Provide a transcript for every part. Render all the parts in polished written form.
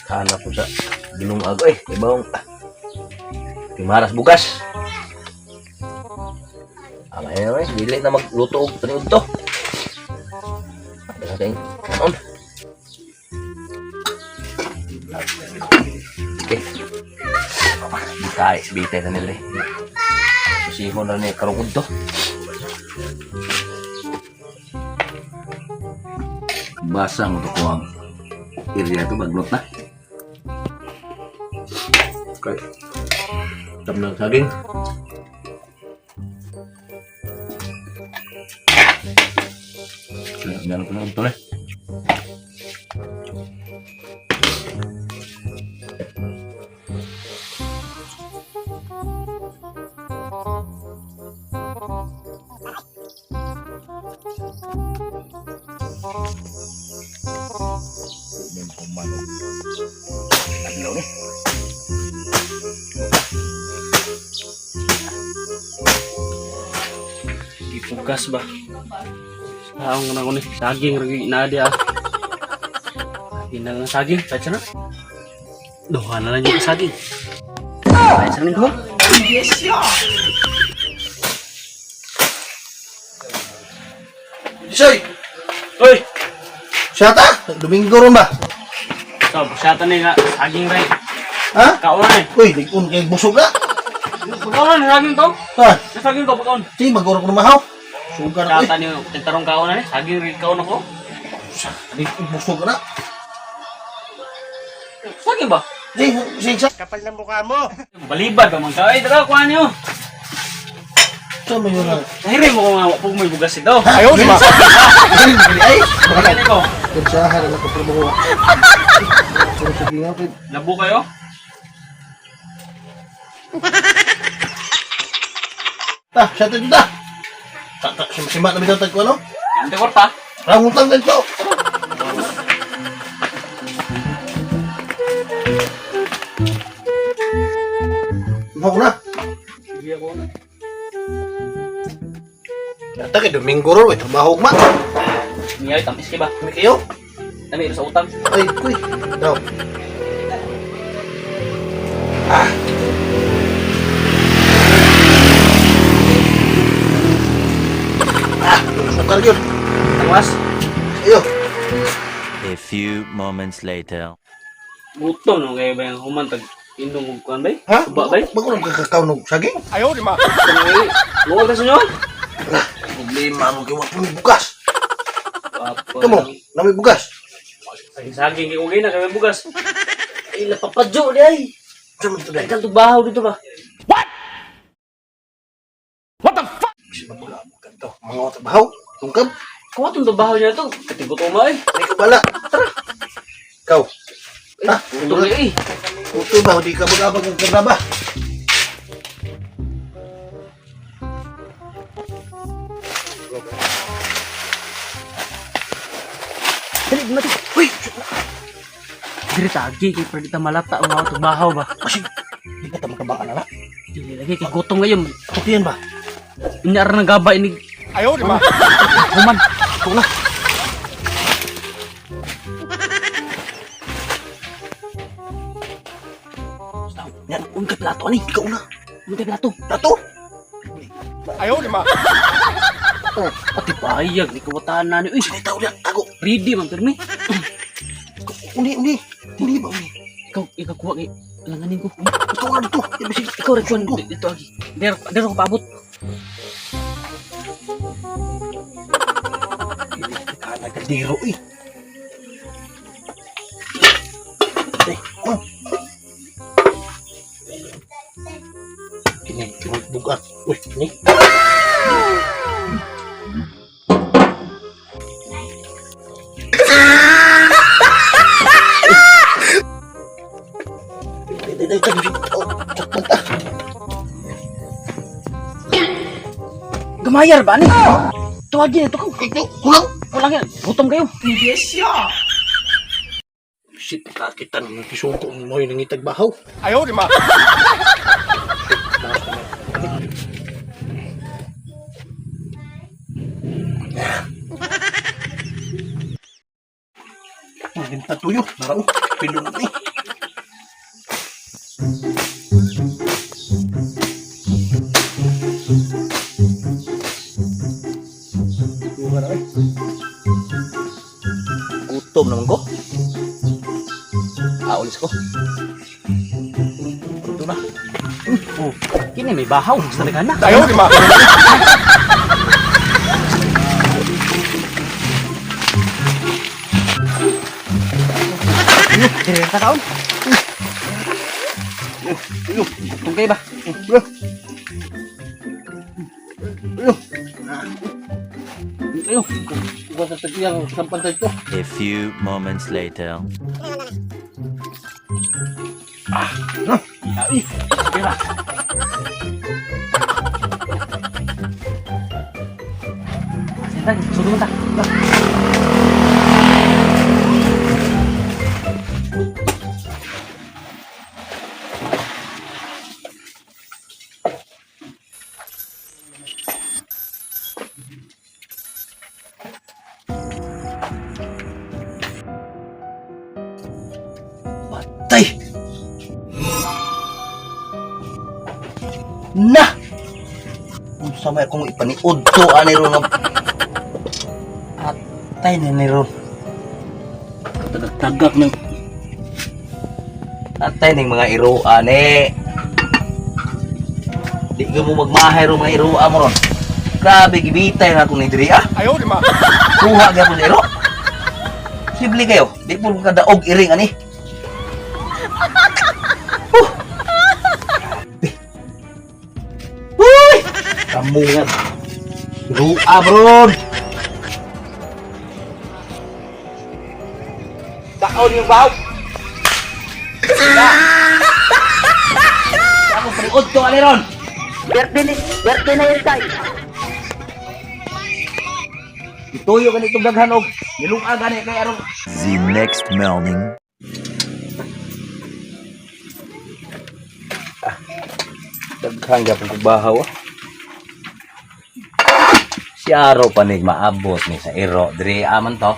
Hanap ko sa ginong ako ibang timaras bugas. Amay dili na magluto og taniud to. Ada kayong kanon. Okay. Bitay na nila Susihon na ni karungod to. Basa mo to ko ang area to baglot na. Okay. Tam ng saging. Jangan lupa nonton ya. Ini komando. Adlaw nih. Dipugas ba? Ang nga ni saging lagi na dia. Pinang saging, pacha na. Doha na lang yung saging. Pacha na doha. Yes, ya. Soy! Hoy, Siyata? Domingo ron ba? so busyata ni nga saging ray. Ha? Kaon na. Uy, ligon kay busog na. Kaon na saging to. Ha? Saging to kaon. Sige, magurok na mahaw. Sugar na Kata ni tarong kaon na ni, saging ray kaon ako. Di busog na. Saging ba? Sige, sa. Balibad ba man ka? Ay, dara kuha niyo. Sa mo yun na. Kahiri mo kung pag may bugas ito. Ayaw, di ba? Ay, Bakit ko? Kursahan na ko pero mo. Pero sige nga, kay. Labo kayo? Siyata dito. Sima na bitaw tagko ano? Ante korta. Rangutang ganito. Mahal na. Sige ako na. Yata kay Domingo ron, trabaho ma. Niyay tamis ki ba? Kami kayo? Nami sa utang. Ay, kuy. Daw. Ah. Sukar yun. Tawas. Ayo. A few moments later. Gutom no kay ba yung humantag indong ug kuan bay? Ha? Suba bay? Bago lang kakakaw ng saging? Ay, luwag ka sa inyo? Problema mo kayo mga bugas. Papa. Kamu, nami bugas. Saging kay ugay na kay bugas. Ay napapadyo di ay. Sama ito Ay dahil. kanto bahaw dito ba? Sinabula mo ganito. Mga trabaho. Tungkab. Kuha tong bahaw niya to. Katigot mo ay. May kabala. Tara. Ikaw. Ha? Utol ay. Puto ba? Hindi ka mag-abag ng karnaba. Dali mati. Uy! Diri tagi kay pwede ta malata ang mga bahaw ba? Kasi, hindi ka tamakabaan na. Dili lagi kay gutom ngayon. Puti yan ba? Inyar na gaba ini. Ayaw di ba? Human. Ikaw na. Yan, untay plato ani. Ikaw na. Untay plato. Tato. Pati payag ni kawatan na ni. Uy, Sige, tao niya. Tago. ready man pirmi. Uni. Uni ba? Uni. Ikaw kuha kay langanin ko. Ikaw na dito. Yan ba sige. Ikaw rin kuha dito lagi. Dero ko paabot. Kanagdiro eh. Eh, oh. Kini bugat. Uy, kini. Gamayar ba ni? Tuwagin ito ko. Kulang. Kulang yan. Gutom kayo. Shit, kita naman kisuko mo yung nangitag bahaw. Ayaw, di ma. Patuyo. Narao. Pilo na eh. Gutom naman ko. Ulis ko. Ito na. Oh, kini may bahaw sa nagana. Ayaw, di ba? Dire ka taon. Tungkay ba? Ayaw. Huwag sa tagiyang sampan tayo ito. A few moments later. Kira. Sintan, suruh ta. Tay! Na! Unsa may akong ipaniud to ani ron nga. Atay na ni ron. Tagak ng Atay ning mga iroa ni. Di ka mo magmahay ro mga iroa mo ron. Grabe gibitay na akong ni diri ah. Ayaw, di ba? Kuha gyapon iro. Sibli kayo. Di po kadaog iring ani. Uy! Kamu yan. Iroa bro. Taon yung bahaw. Ako pariod to ani ron. Berte na yun tayo. Ituyo ganito daghan og nilunga gani kay aron The next morning. daghan gyapon kog bahaw. Si Aro panig maabot ni sa iro diri aman to.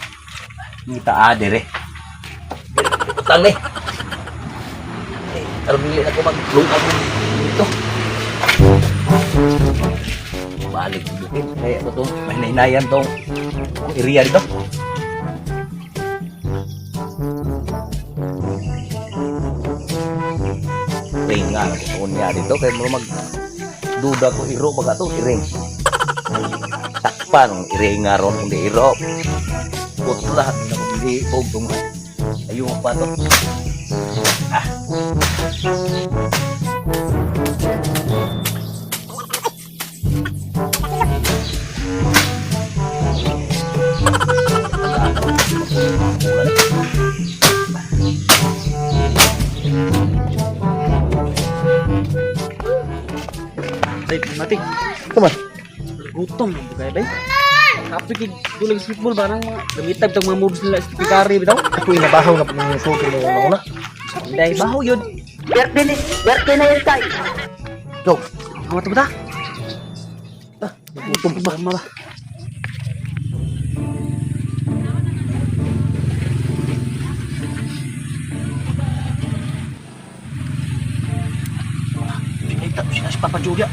Kita dire. Utang ni. Aron dili ako maglungag dito. Balik bukid kaya to may nainayan tong area dito. Ring nga nagtuon niya dito kaya mo mag duda ko iro baga to iring. Takpan iring nga ron kundi iro. Putlah na hindi pogong ayun pa to. Tay, mati. Come on. Gutom na kay bay. Kapi kig dulang football ba nang gamitag tag mga moves nila sa pikari bitaw. Ako inabahaw na pag nasuto mo una. Dai bahaw yun. Berte na yun tayo. Go. Amat ba ta? Gutom ba ma ba? Pinita mo siya si Papa Julia.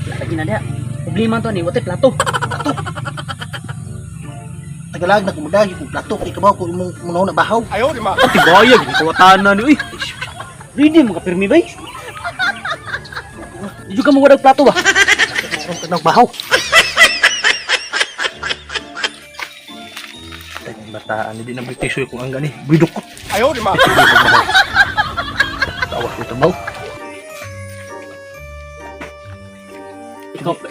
Lagi na dia. Problema to ni wate plato. Tagalag na kumudagi kung plato kay kabaw ko imong munaw na bahaw. Ayaw, di ba? Ati bayag ni kawatanan ni uy. Ready mo ka pirmi bay. Ijo ka mo wadag plato ba? Ang kanang bahaw. Tayong bataan, hindi na British kung ang gani. Bidok ko. Ayaw, di ba? Tawa ko ito baw.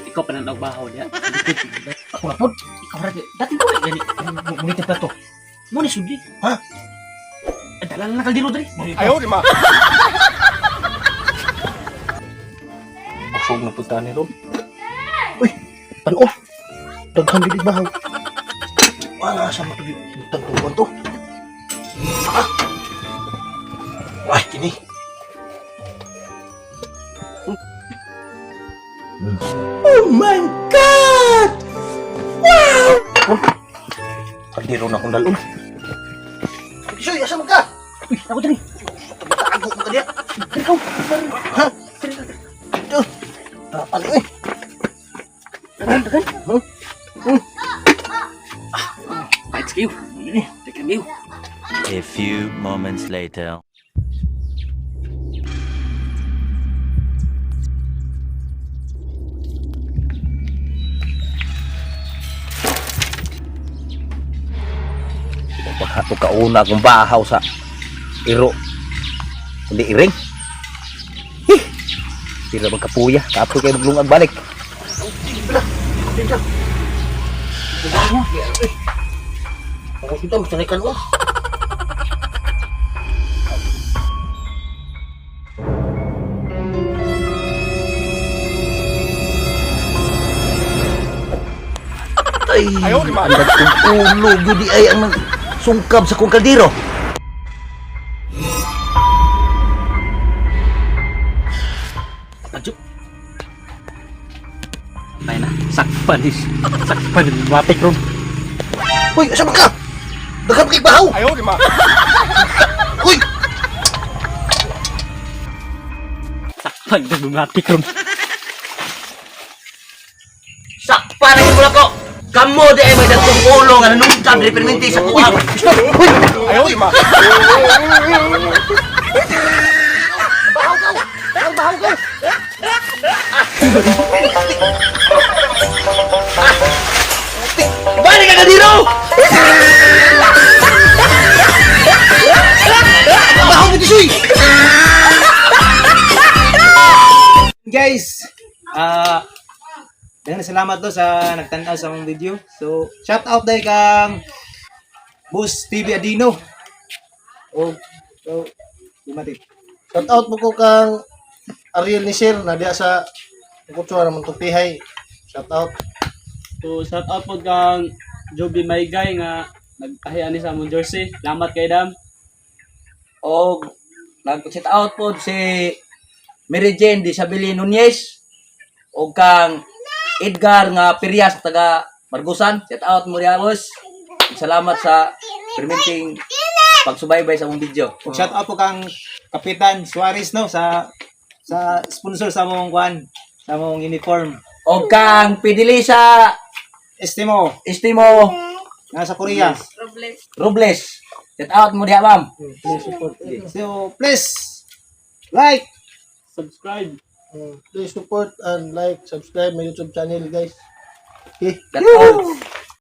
Ikaw pa nang bahaw niya. Ako na po. Ikaw ra dati ko ay gani. Ngunit yung plato. Mo ni sudi. Ha? Dala na kaldiro diri. Ayaw, di ba? Busog na punta ni Ron. Uy, ano? Daghan din bahaw. Wala sa matugid. Tagtuan to. Ha? Ay, kini. Oh my God! Wow! Kaldiro na akong dalon. Isoy, asa mo ka? Uy, ako diri. Tago mo ka diya. Ikaw. Ha? Ito. Ano eh? Fights kayo. Ini, tekan kayo. moments later. Ito kauna akong bahaw sa iro. Hindi iring. Tira magkapuya. Kapoy kayo maglungag balik. Ako kita, masanikan mo. Ay, andag kong ulo. Yudi ay ang sungkab sa kong kaldero. Adyo. Tayo na. Sakpan is. Sakpan is. Matik ron. Uy, asa ka? Daghang kay bahaw. Ayaw, di ma. Uy, Sakpan is. Matik ron. Sakpa na yung ko. Kamu di ay may dagkong ulo nga nanungkab di perminti sa kuwang. ayaw, di ma. Balik ka kaldero! Bahaw mo tisoy. Guys, daghang salamat do sa nagtanaw sa akong video. So, shout out day kang Boss TV Adino. So, lumati. Shout out mo ko kang Ariel Nisir na diya sa kutsuhan naman tupihay. Shout out. So, shout out po kang Joby Maygay nga nagtahian ni sa among jersey. Salamat kay Dam. O nag-sit out po si Mary Jane Disabili Nunez o kang Edgar nga Perias taga Margusan. Sit out mo diya boss. Salamat sa permitting pagsubaybay sa mong video. Ug shout out po kang Kapitan Suarez no sa sponsor sa among kuan, sa among uniform. O kang Pidilisa Estimo Estimo nga sa Korea. Robles. Sit out mo diya ma'am. So, please like, Subscribe. Please support and like, subscribe my YouTube channel, guys. Okay. That's all.